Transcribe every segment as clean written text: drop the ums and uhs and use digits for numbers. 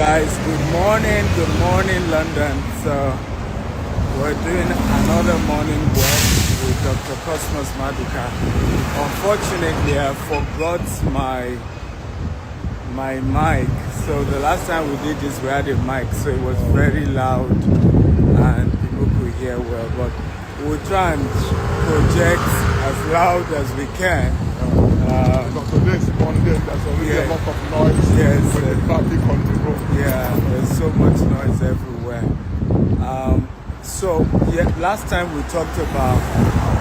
guys, good morning London. So we're doing another morning walk with Dr. Cosmos Maduka. Unfortunately, I forgot my mic. So the last time we did this, we had a mic, so it was very loud and people could hear well. But we'll try and project as loud as we can. Today's Monday, there's already a lot of noise. Yes, with the traffic on the road. Yeah, there's so much noise everywhere. Last time we talked about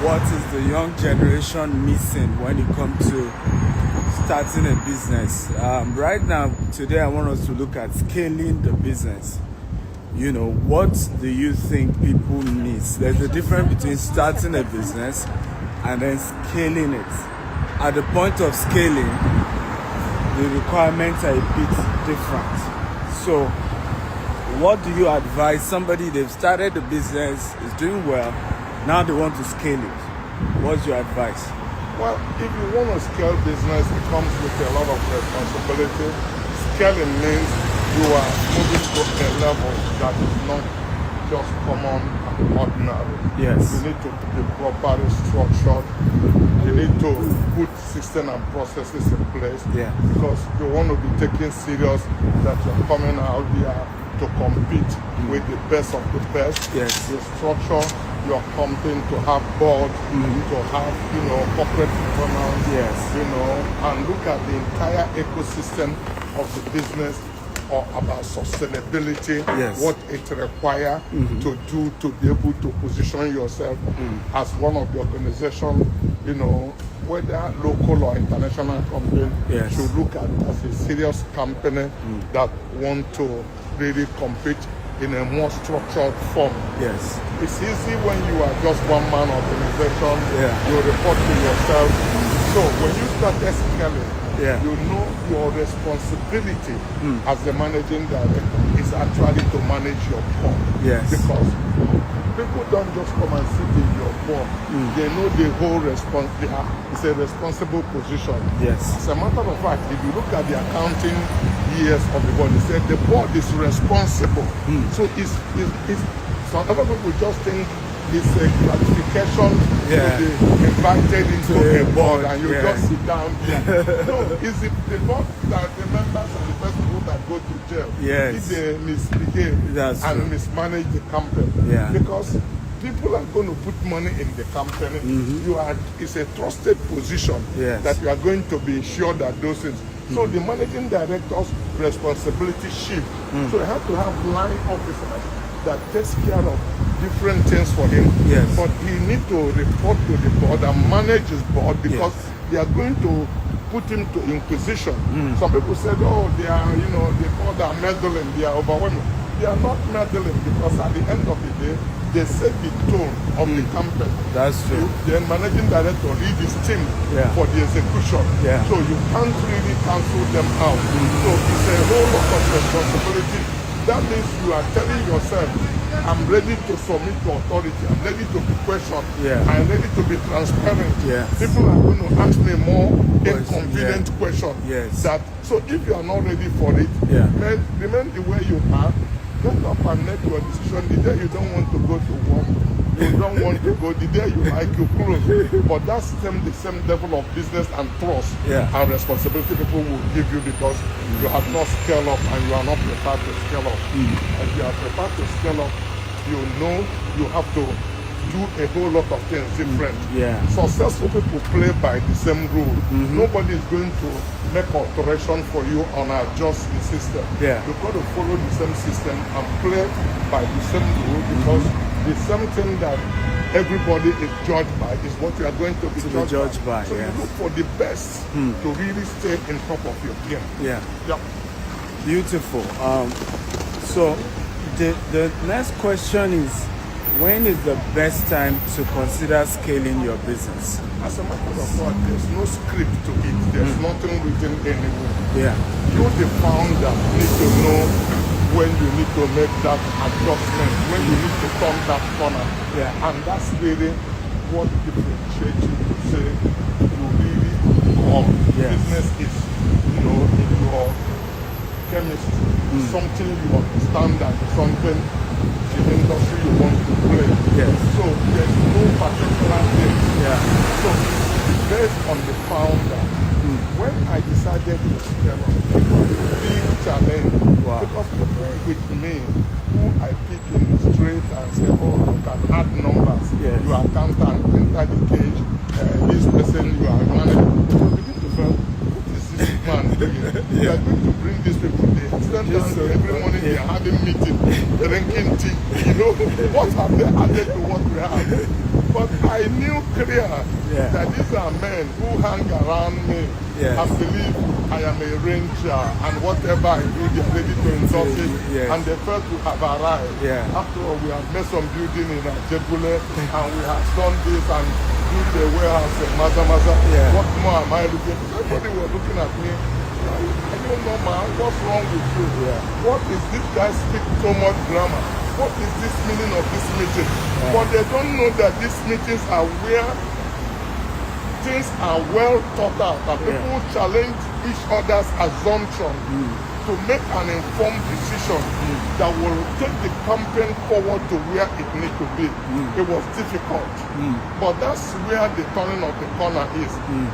what is the young generation missing when it comes to starting a business. Right now, today I want us to look at scaling the business. You know, what do you think people miss? There's a difference between starting a business and then scaling it. At the point of scaling, the requirements are a bit different. So what do you advise somebody, they've started the business, is doing well, now they want to scale it? What's your advice? Well, if you want to scale business, it comes with a lot of responsibility. Scaling means you are moving to a level that is not just common and ordinary. Yes. You need to be properly structured. You need to put systems and processes in place. Yeah. Because you want to be taken serious that you're coming out here to compete with the best of the best. Yes. You structure your company to have board, to have, corporate governance, Yes. and look at the entire ecosystem of the business, or about sustainability, Yes. what it requires to do to be able to position yourself as one of the organizations, whether local or international company, Yes. should look at as a serious company that want to really compete in a more structured form. Yes. It's easy when you are just one-man organization, Yeah. you report to yourself. So when you start scaling, Yeah. you know your responsibility as the managing director is actually to manage your board. Yes. Because people don't just come and sit in your board. They know the whole it's a responsible position. Yes. As a matter of fact, if you look at the accounting years of the board, they said the board is responsible. So it's some other people just think it's a gratification to be invited into a board and you just sit down there. No, it's the board that the members are the first people that go to jail Yes. if they misbehave That's and true. mismanage the company. Yeah. Because people are going to put money in the company. It's a trusted position Yes. that you are going to be sure that those things. So the managing director's responsibility shift. So you have to have line officers that takes care of different things for him. Yes. But he need to report to the board and manage his board because Yes. they are going to put him to inquisition. Some people said, oh, they are, the board are meddling, they are overwhelming. They are not meddling because at the end of the day, they set the tone of the company. That's true. The managing director lead his team for the execution. Yeah. So you can't really cancel them out. So it's a whole lot of responsibility. That means you are telling yourself, I'm ready to submit to authority. I'm ready to be questioned. Yeah. I'm ready to be transparent. Yes. People are going to ask me more inconvenient questions. Yes. So if you are not ready for it, remain the way you are. Get up and make your decision. The day you don't want to go to work, you don't want to go. The day you like, you close. But that's the same level of business and trust and responsibility people will give you because you have not scaled up and you are not prepared to scale up. If you are prepared to scale up, you know you have to do a whole lot of things different. Successful people play by the same rule. Nobody is going to make alteration for you on adjust the system. You've got to follow the same system and play by the same rule because the same thing that everybody is judged by is what you are going to be judged by. So you look for the best to really stay in top of your game. Beautiful. So the next question is, when is the best time to consider scaling your business? As a matter of fact, there's no script to it. There's nothing written anywhere. You, the founder, need to know when you need to make that adjustment, when you need to turn that corner. And that's really what differentiates you to say you really come. Business is, in your chemistry is something you understand and something the industry you want to play. Yes. So there's no particular thing. Yeah. So based on the founder, when I decided to scale up, it was a big challenge. Wow. Because people with me, who I pick in the street and say, oh, you can add numbers, Yes. your accountant, enter the cage, this person you are managing, so begin to feel, what is this man doing? You are going to bring these people, they extend down to every morning, they are having meeting, drinking tea, you know, what have they added to what we have? But I knew clear that these are men who hang around me and believe I am a ranger and whatever I do, they are ready to endorse it. And they felt to have arrived. After all, we have made some building in Ajebule and we have done this and built a warehouse in Maza. What more am I looking for? Everybody was looking at me. I don't know, man, what's wrong with you? What is this guy speak so much grammar? What is this meaning of this meeting? But they don't know that these meetings are where things are well thought out, and people challenge each other's assumption to make an informed decision that will take the campaign forward to where it needs to be. It was difficult, but that's where the turning of the corner is.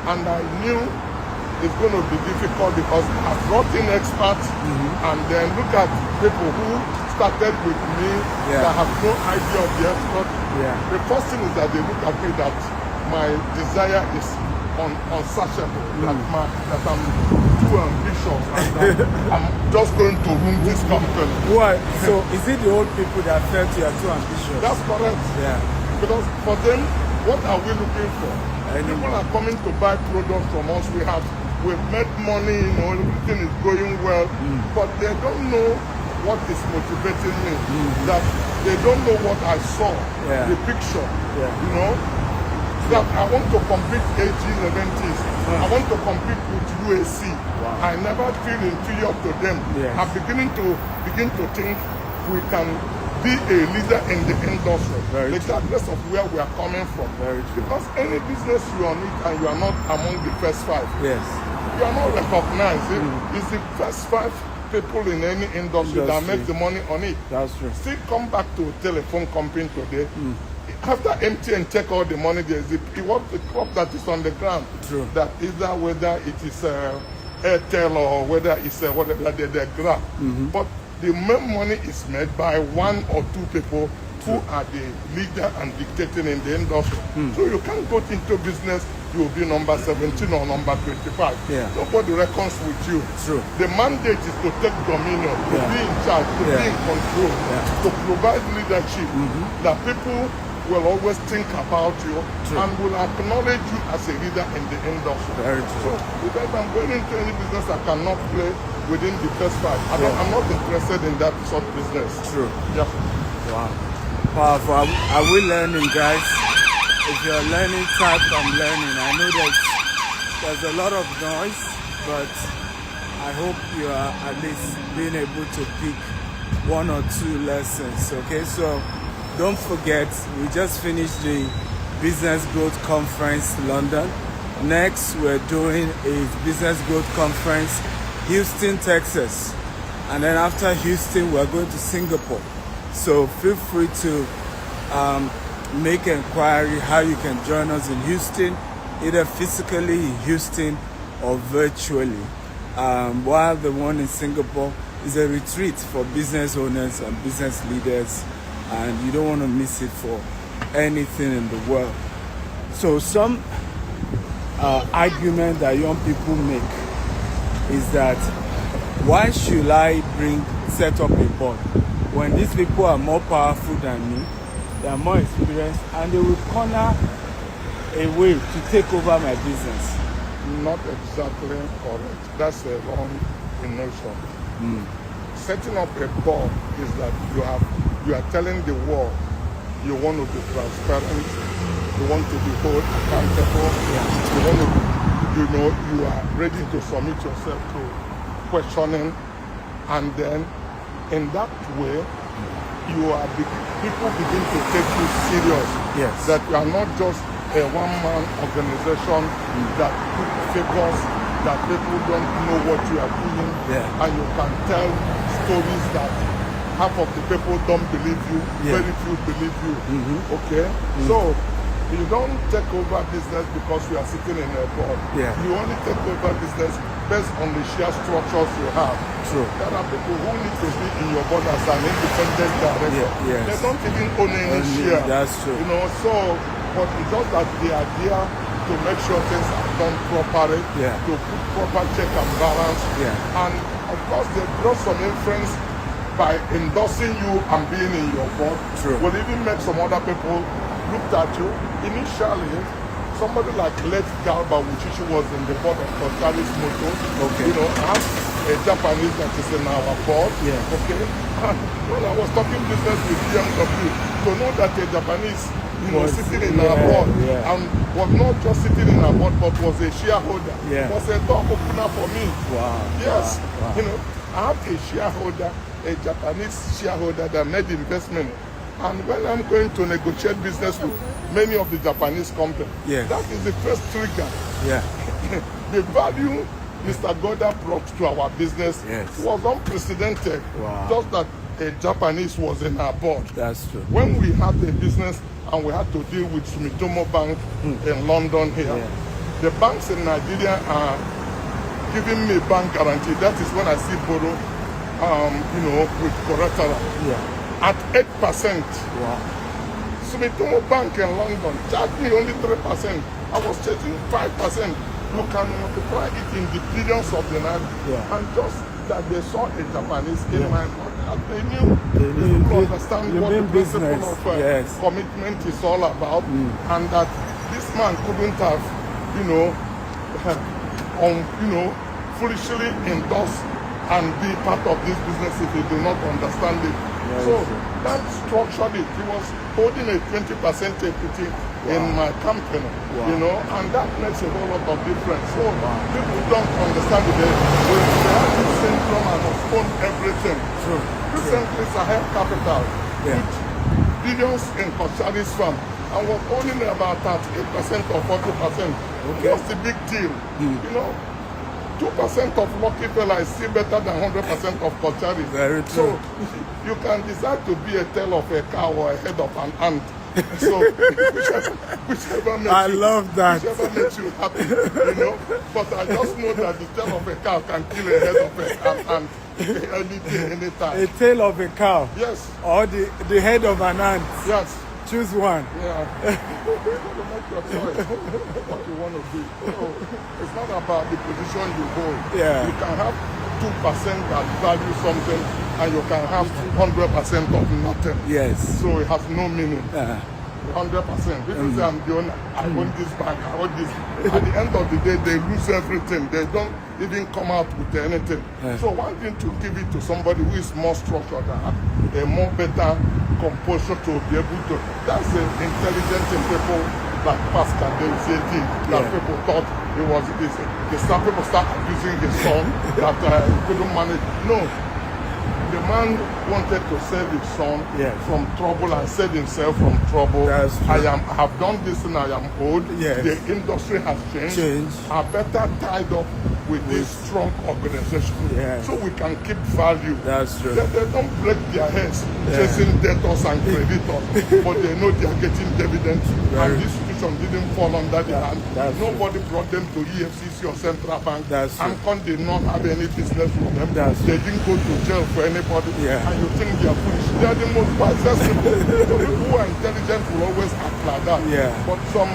And I knew it's going to be difficult because I brought in experts and then look at people who started with me that have no idea of the expert. The first thing is that they look at me that my desire is unsatiable, that I'm too ambitious and that I'm just going to ruin this company. Why? So is it the old people that felt you are too ambitious? That's correct. Because for them, what are we looking for? People are coming to buy products from us. We've made money, you know, everything is going well, but they don't know what is motivating me. That they don't know what I saw, the picture, you know. That I want to compete 80s, 70s. I want to compete with UAC. I never feel inferior to them. I'm beginning to think we can be a leader in the industry, regardless of where we are coming from. Because any business you are in and you are not among the first five, you are not recognized. It's the first five people in any industry that make the money on it. That's true. Still come back to a telephone company today. After MTN take all the money, there's the crop that is on the ground. True. That either whether it is Airtel or whether it's whatever they grab. But the main money is made by one or two people who are the leader and dictating in the industry. So you can't go into business, you will be number 17 or number 25. Nobody reckons with you. True. The mandate is to take dominion, to be in charge, to be in control, to provide leadership that people will always think about you and will acknowledge you as a leader in the industry. So because I'm going into any business I cannot play within the first five. I'm not interested in that sort of business. True. Wow. Powerful. Are we learning, guys? If you're learning, type I'm learning. I know there's a lot of noise, but I hope you are at least being able to pick one or two lessons. Okay, so don't forget, we just finished the Business Growth Conference London. Next, we're doing a Business Growth Conference Houston, Texas. And then after Houston, we're going to Singapore. So feel free to make inquiry how you can join us in Houston, either physically in Houston or virtually. While the one in Singapore is a retreat for business owners and business leaders, and you don't want to miss it for anything in the world. So some argument that young people make is that why should I set up a board when these people are more powerful than me, they are more experienced, and they will corner a way to take over my business? Not exactly correct. That's a wrong notion. Setting up a board is that you are telling the world you want to be transparent, you want to be held accountable, you want to, you are ready to submit yourself to questioning, and then in that way, people begin to take you serious. That you are not just a one-man organization that put figures that people don't know what you are doing, and you can tell stories that half of the people don't believe you, very few believe you. Okay? So you don't take over business because you are sitting in a board. You only take over business based on the share structures you have. True. There are people who need to be in your board as an independent director. They don't even own any share. That's true. You know, so but it's just that the idea to make sure things are done properly, to put proper check and balance, and of course they draw some influence by endorsing you and being in your board. True. Will even make some other people look at you. Initially, somebody like Let Galba, which was in the board of Kotaris Motors, you know, as a Japanese that is in our board, okay. And when I was talking business with BMW, to know that a Japanese, you know, sitting in our board, and was not just sitting in our board, but was a shareholder, was a door opener for me. Yes, you know, I have a shareholder, a Japanese shareholder that made investment. And when I'm going to negotiate business with many of the Japanese companies, that is the first trigger. The value Mr. Goda brought to our business was unprecedented. Just that a Japanese was in our board. That's true. When we had a business and we had to deal with Sumitomo Bank in London here, the banks in Nigeria are giving me bank guarantee. That is when I see borrow, you know, with collateral. At 8%. Sumitomo Bank in London charged me only 3%. I was charging 5%. You can multiply it in the billions of the naira. And just that they saw a Japanese in my contract, they knew to understand what the principle of commitment is all about, and that this man couldn't have, you know, foolishly endorsed and be part of this business if he do not understand it. So that structured it. He was holding a 20% equity in my company, you know, and that makes a whole lot of difference. So people don't understand it. They have this syndrome and own everything. Recently, Sahel Capital, with billions in Kochari's firm, and was owning about 38% or 40%. What's the big deal? You know, 2% of Lucky Fella is still better than 100% of Kochari. Very true. So you can decide to be a tail of a cow or a head of an ant. So whichever makes I love that. Whichever makes you happy, you know. But I just know that the tail of a cow can kill a head of an ant anything, anytime. A tail of a cow? Yes. Or the head of an ant? Yes. Choose one. Yeah. You make your choice what you want to do. So it's not about the position you hold. You can have 2% that value something, and you can have 100% of nothing. So it has no meaning. 100%. People say I'm the owner. I own this bank. I own this. At the end of the day, they lose everything. They don't even come out with anything. So one thing to give it to somebody who is more structured, a more better composure to be able to. That's intelligent in people like Pascal Delzeti that people thought he was this. People start abusing his son that he couldn't manage. No. The man wanted to save his son from trouble and save himself from trouble. I have done this and I am old. The industry has changed. I better tied up with this strong organization so we can keep value. That's true. They don't break their heads chasing debtors and creditors, but they know they are getting dividends. And this institution didn't fall under their hand. Nobody brought them to EFCC or Central Bank. AMCON did not have any business with them. They didn't go to jail for anybody. And you think they are foolish. They are the most wisest people. The people who are intelligent will always act like that. But some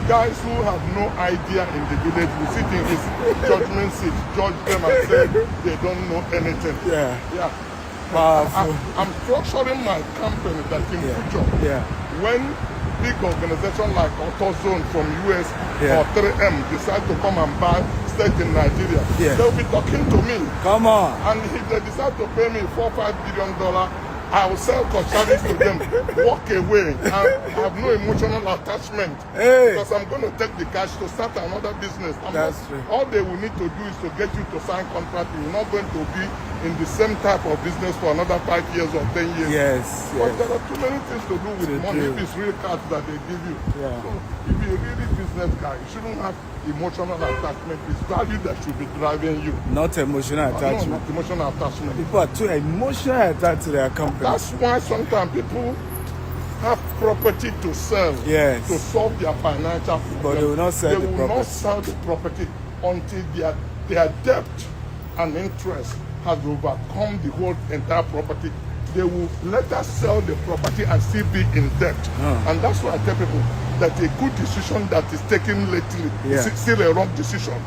guys who have no idea in the village will sit in his judgment seat, judge them and say they don't know anything. I'm structuring my company that in future, when big organizations like AutoZone from US or 3M decide to come and buy stake in Nigeria, they'll be talking to me. Come on. And if they decide to pay me $4-5 billion I will sell Koshari to them, walk away, and have no emotional attachment. Hey. Because I'm going to take the cash to start another business. True. All they will need to do is to get you to sign contract. You're not going to be in the same type of business for another 5 years or 10 years. Yes. But there are too many things to do with money. Do. If it's real cash that they give you. Yeah. So if you're a really business guy, you shouldn't have emotional attachment. It's value that should be driving you. Not emotional attachment. No, not emotional attachment. People are too emotionally attached to their company. That's why sometimes people have property to sell, Yes. to solve their financial problem. But they will not sell the They will not sell the property until their debt and interest has overcome the whole entire property. They will let us sell the property and still be in debt. And that's why I tell people that a good decision that is taken lately is still a wrong decision.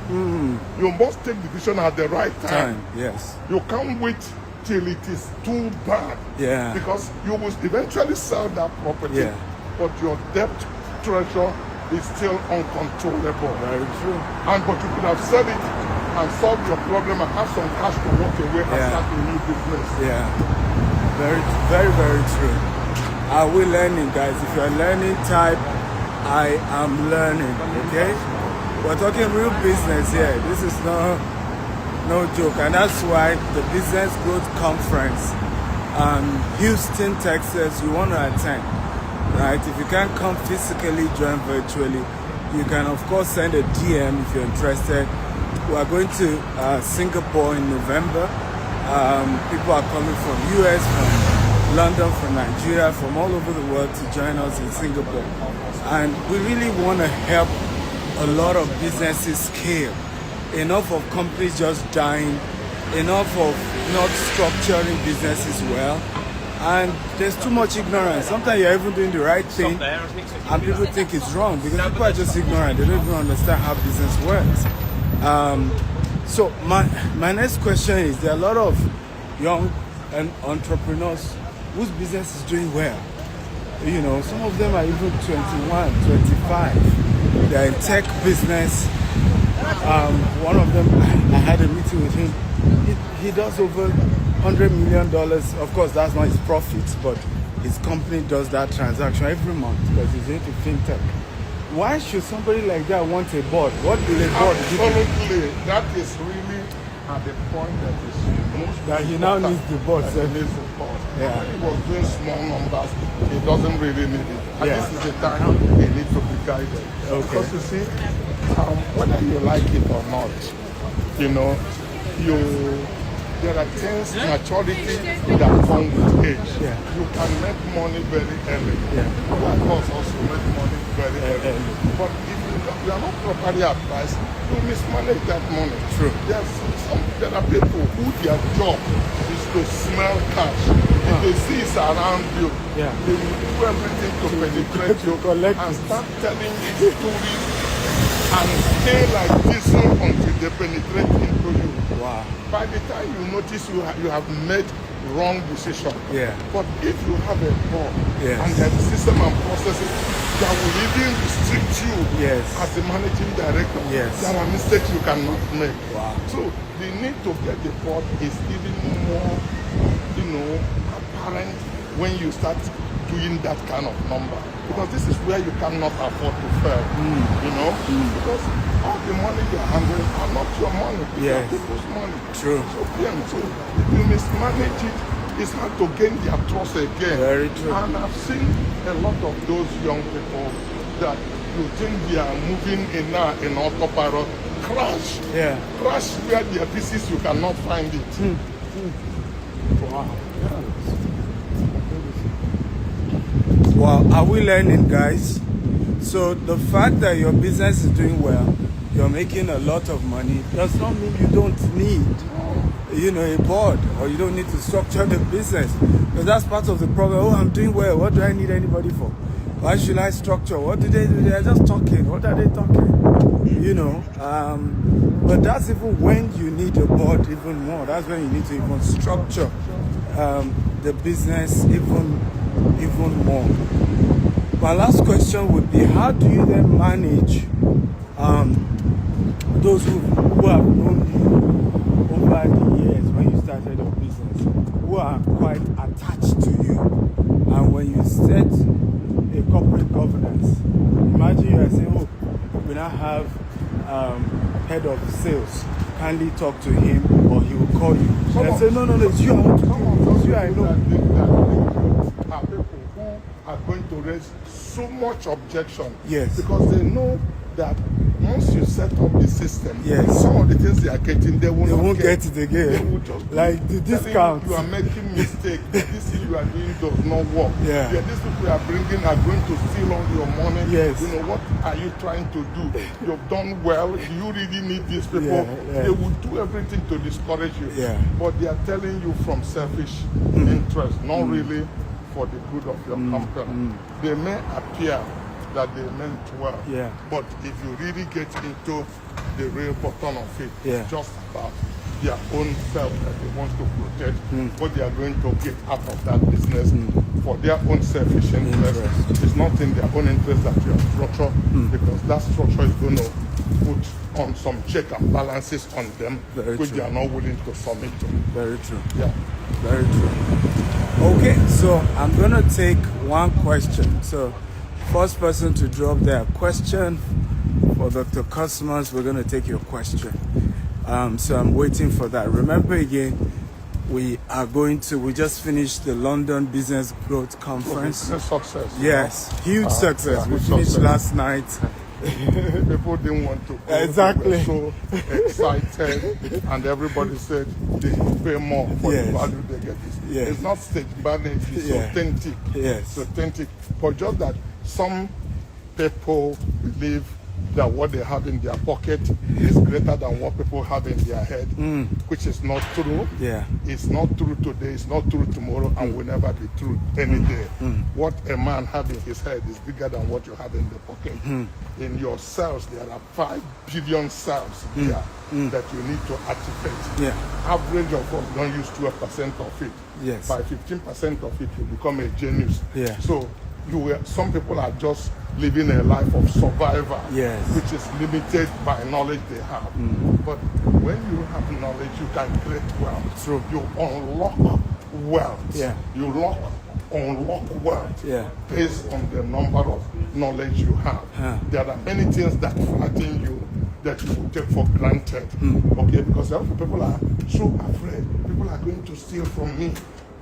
You must take the decision at the right time. Yes. You can't wait till it is too bad. Yeah. Because you will eventually sell that property. Yeah. But your debt treasure is still uncontrollable. Very true. But you could have sold it and solved your problem and have some cash to walk away and start a new business. Yeah. Very, very, very true. Are we learning, guys? If you're learning, type I am learning. Okay? We're talking real business here. This is no joke, and that's why the Business Growth Conference, Houston, Texas, you want to attend, right? If you can't come physically, join virtually. You can, of course, send a DM if you're interested. We are going to Singapore in November. People are coming from US, from London, from Nigeria, from all over the world to join us in Singapore. And we really want to help a lot of businesses scale. Enough of companies just dying, enough of not structuring businesses well. And there's too much ignorance. Sometimes you're even doing the right thing and people think it's wrong because people are just ignorant. They don't even understand how business works. So my next question is, there are a lot of young entrepreneurs whose business is doing well. You know, some of them are even 21, 25. They're in tech business. One of them, I had a meeting with him. He does over $100 million. Of course, that's not his profits, but his company does that transaction every month because he's into fintech. Why should somebody like that want a board? What will a board do? Absolutely. That is really at the point that is most that he now needs the board. He needs the board. Yeah. When he was doing small numbers, he doesn't really need it. And this is the time he needs to be guided. Okay. Because you see, whether you like it or not, you know, there are things, maturity that come with age. Yeah. You can make money very early. Yeah. Of course, also make money very early. But if you are not properly advised, you mismanage that money. True. There are people who their job is to smell cash. If they see it's around you, they will do everything to penetrate you and start telling you stories and stay like this until they penetrate into you. Wow. By the time you notice you have made wrong decision. Yeah. But if you have a board and there is system and processes that will even restrict you as the managing director, there are mistakes you cannot make. Wow. So the need to get the board is even more, apparent when you start doing that kind of number. Because this is where you cannot afford to fail. Because all the money you are handling are not your money, they are people's money. True. So if you mismanage it, it's hard to gain their trust again. Very true. And I've seen a lot of those young people that you think they are moving in autopilot, crash. Yeah. Crash where their pieces you cannot find it. Wow. Wow, are we learning, guys? So the fact that your business is doing well, you're making a lot of money, does not mean you don't need, a board, or you don't need to structure the business. Because that's part of the problem. Oh, I'm doing well. What do I need anybody for? Why should I structure? What do they do? They're just talking. What are they talking? But that's even when you need a board even more. That's when you need to even structure the business even more. My last question would be, how do you then manage those who have known you over the years when you started your business, who people are quite attached to you. And when you set a corporate governance, imagine you are saying, oh, we now have head of sales. Kindly talk to him, or he will call you. And I say, no, it's you I want to do. It's you I know. Are people who are going to raise so much objection. Yes. Because they know that once you set up the system, yes, some of the things they are getting, they won't get it again. They will just like the discount. You are making mistake. This thing you are doing does not work. Yeah. These people you are bringing are going to steal all your money. Yes. You know, what are you trying to do? You've done well. Do you really need these people? Yeah. They will do everything to discourage you. Yeah. But they are telling you from selfish interest, not really for the good of your company. They may appear that they meant well, but if you really get into the real bottom of it, it's just about their own self that they want to protect, what they are going to get out of that business for their own selfish interest. It's not in their own interest that you are structured, because that structure is going to put on some check and balances on them, which they are not willing to submit to. Very true. Yeah. Very true. Okay, so I'm going to take one question. So first person to drop their question for Dr. Cosmos, we're going to take your question. So I'm waiting for that. Remember again, we just finished the London Business Growth Conference. Success. Yes, huge success. We finished last night. People didn't want to go. Exactly. They were so excited, and everybody said they will pay more for the value they get. It's not stage managed, it's authentic. Yes. It's authentic. But just that some people believe that what they have in their pocket is greater than what people have in their head, which is not true. Yeah. It's not true today, it's not true tomorrow, and will never be true any day. What a man has in his head is bigger than what you have in the pocket. In your cells, there are 5 billion cells here that you need to activate. Average of us don't use 12% of it. Yes. By 15% of it, you become a genius. So some people are just living a life of survival, which is limited by knowledge they have. But when you have knowledge, you can create wealth. True. You unlock wealth. You unlock wealth based on the number of knowledge you have. There are many things that frighten you that you will take for granted. Okay, because a lot of people are so afraid. People are going to steal from me.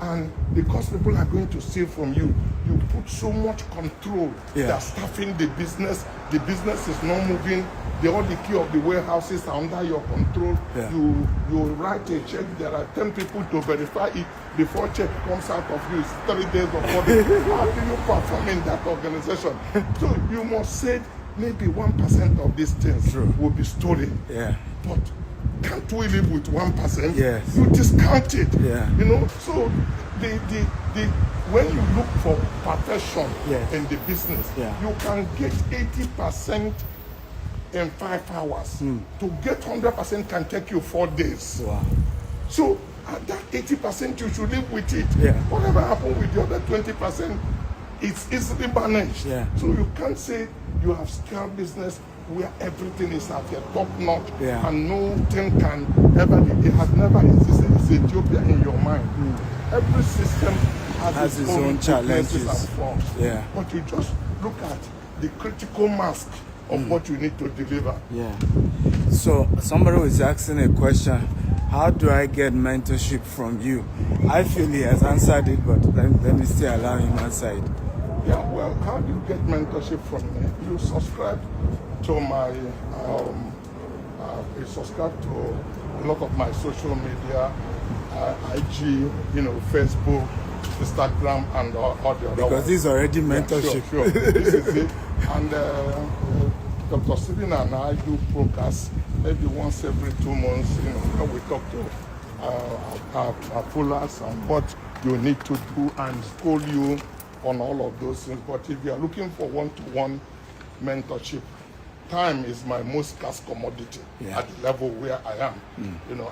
And because people are going to steal from you, you put so much control that staffing the business is not moving. All the key of the warehouses are under your control. You write a check, there are 10 people to verify it before check comes out of you. It's 3 days or 4 days. How do you perform in that organization? So you must say maybe 1% of these things will be stolen. But can't we live with 1%? You discount it. You know, so when you look for perfection in the business, you can get 80% in 5 hours. To get 100% can take you 4 days. So at that 80%, you should live with it. Whatever happened with the other 20%, it's easily managed. So you can't say you have scale business where everything is at the top notch and nothing can ever, it has never existed. It's Ethiopia in your mind. Every system has its own challenges and forms. But you just look at the critical mask of what you need to deliver. So somebody was asking a question, how do I get mentorship from you? I feel he has answered it, but let me still allow him answer it. Well, how do you get mentorship from me? You subscribe to my, you subscribe to a lot of my social media, IG, Facebook, Instagram, and all the other Because ones. this is already mentorship. Sure. This is it. And Dr. Stephen and I do podcasts maybe once every 2 months, where we talk to our pullers and what you need to do and school you on all of those things. But if you are looking for one-to-one mentorship, time is my most scarce commodity at the level where I am.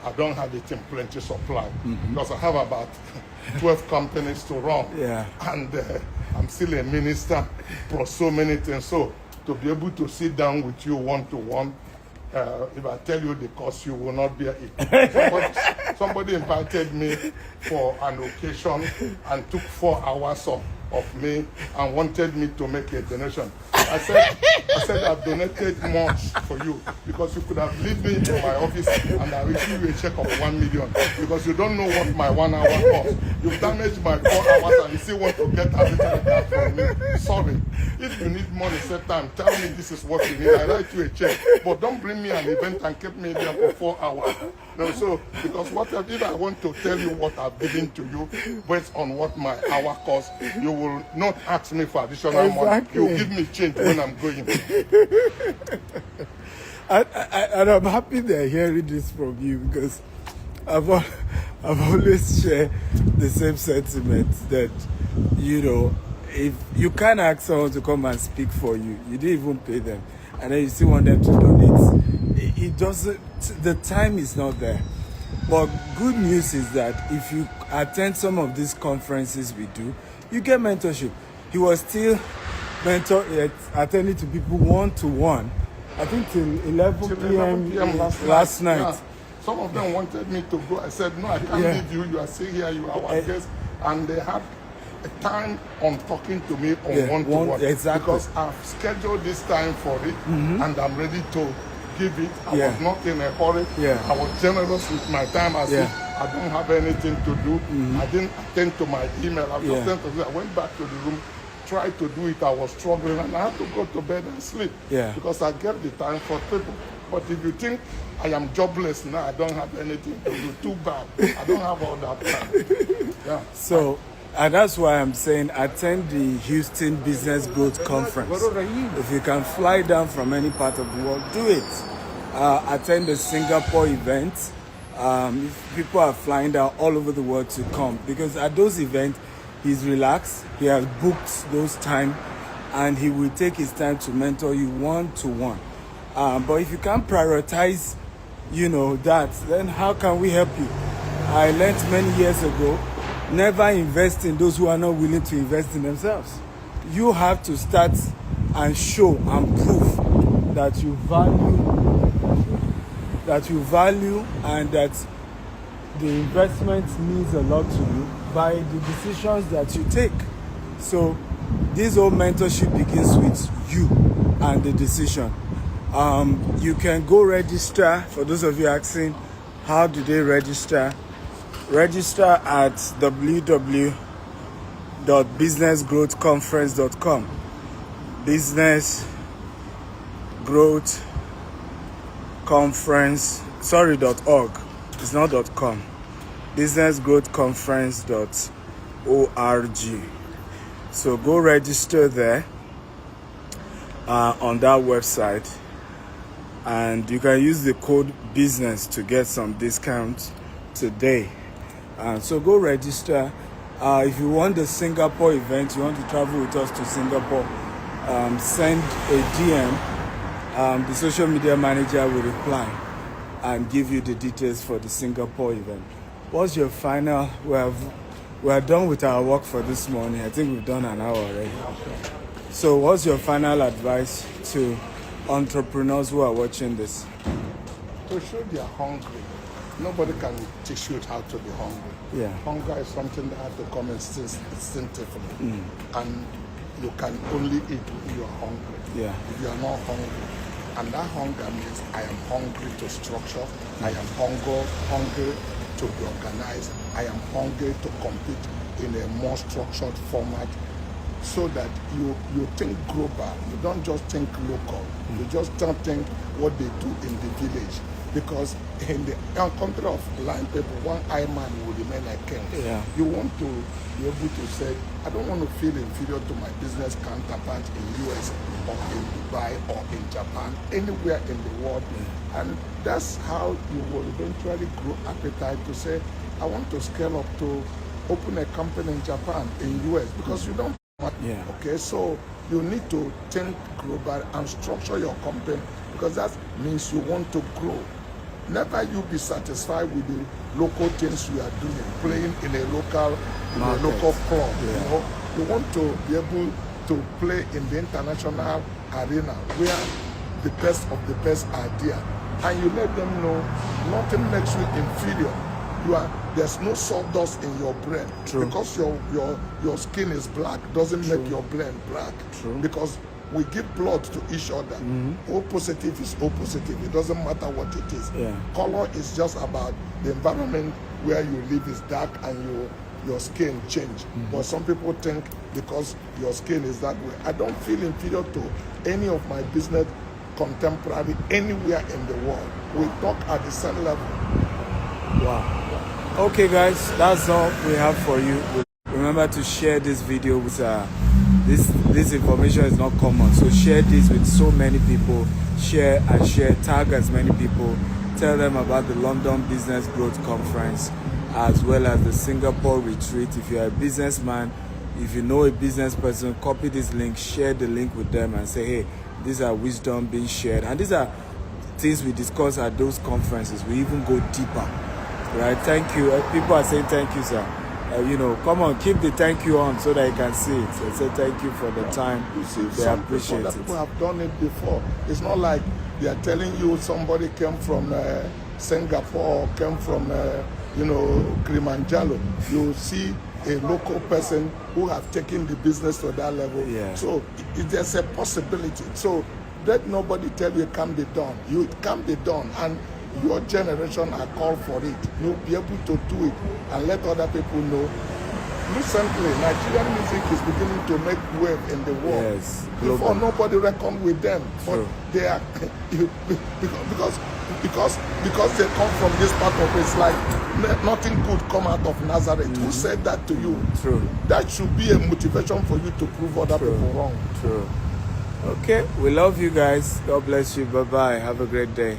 I don't have it in plenty supply because I have about 12 companies to run. And I'm still a minister, plus so many things. So to be able to sit down with you one-to-one, if I tell you the cost, you will not bear it. Somebody invited me for an occasion and took 4 hours of me and wanted me to make a donation. I said I've donated much for you because you could have leave me in my office and I will give you a check of 1 million because you don't know what my 1 hour costs. You've damaged my 4 hours and you still want to get a little back from me. Sorry. If you need money, set time, tell me this is what you need. I write you a check. But don't bring me an event and keep me there for 4 hours. No, so because if I want to tell you what I've given to you based on what my hour costs, you will not ask me for additional money. You will give me change when I'm going. And I'm happy they're hearing this from you because I've always shared the same sentiment that, you know, if you can't ask someone to come and speak for you, you didn't even pay them, and then you still want them to donate. It doesn't, the time is not there. But good news is that if you attend some of these conferences we do, you get mentorship. He was still attending to people one-to-one, I think till 11 p.m. last night. Yeah. Some of them wanted me to go. I said, no, I can't leave you. You are still here. You are our guest. And they had a time on talking to me on one-to-one. Exactly. Because I've scheduled this time for it, and I'm ready to give it. I was not in a hurry. I was generous with my time as if I don't have anything to do. I didn't attend to my email. I went back to the room, tried to do it. I was struggling and I had to go to bed and sleep because I get the time for people. But if you think I am jobless now, I don't have anything to do, too bad. I don't have all that time. So, and that's why I'm saying attend the Houston Business Growth Conference. If you can fly down from any part of the world, do it. Attend the Singapore event. People are flying down all over the world to come because at those events, he's relaxed. He has booked those time, and he will take his time to mentor you one-to-one. But if you can't prioritize, you know, that, then how can we help you? I learned many years ago, never invest in those who are not willing to invest in themselves. You have to start and show and prove that you value and that the investment means a lot to you by the decisions that you take. So this whole mentorship begins with you and the decision. You can go register. For those of you asking, how do they register? Register at www.businessgrowthconference.com. Business Growth Conference, .org. It's not .com. businessgrowthconference.org. So go register there on that website, and you can use the code business to get some discounts today. So go register. If you want the Singapore event, you want to travel with us to Singapore, send a DM. The social media manager will reply and give you the details for the Singapore event. What's your final? We are done with our work for this morning. I think we've done an hour already. So what's your final advice to entrepreneurs who are watching this? To show they are hungry. Nobody can teach you how to be hungry. Hunger is something that has to come instinctively. And you can only eat if you are hungry. If you are not hungry. And that hunger means I am hungry to structure. I am hungry to be organized. I am hungry to compete in a more structured format, so that you think global. You don't just think local. You just don't think what they do in the village. Because in the country of blind people, one eye man will remain a king. You want to be able to say, I don't want to feel inferior to my business counterpart in US or in Dubai or in Japan, anywhere in the world. And that's how you will eventually grow appetite to say, I want to scale up to open a company in Japan, in US, because you don't. Okay, so you need to think global and structure your company, because that means you want to grow. Never you be satisfied with the local things you are doing, playing in a local club. You know, you want to be able to play in the international arena where the best of the best are there, and you let them know nothing makes you inferior there's no sawdust in your brain. True. Because your skin is black doesn't make your brain black. True. Because we give blood to each other. O positive is O positive. It doesn't matter what it is. Yeah. Color is just about the environment where you live is dark and your skin change. But some people think because your skin is that way. I don't feel inferior to any of my business contemporary anywhere in the world. We talk at the same level. Wow. Okay, guys, that's all we have for you. Remember to share this video with this information is not common, so share this with so many people. Share and share, tag as many people, tell them about the London Business Growth Conference as well as the Singapore retreat. If you're a businessman, if you know a business person, copy this link, share the link with them and say, hey, these are wisdom being shared, and these are things we discuss at those conferences. We even go deeper, right? Thank you. People are saying thank you, sir. You know, come on, keep the thank you on so that you can see it. I say thank you for the time. You see, they some appreciate it. people have done it before. It's not like they are telling you somebody came from Singapore or came from Kilimanjaro. You see a local person who have taken the business to that level. Yeah. So there's a possibility. So let nobody tell you it can be done. It can be done, and your generation are called for it. You'll be able to do it and let other people know. Recently, Nigerian music is beginning to make wave in the world. Yes, before nobody reckoned with them, True. but they are because they come from this part of it. It's like nothing good come out of Nazareth. Who said that to you? True. That should be a motivation for you to prove other people wrong. True. Okay, we love you guys. God bless you. Bye bye. Have a great day.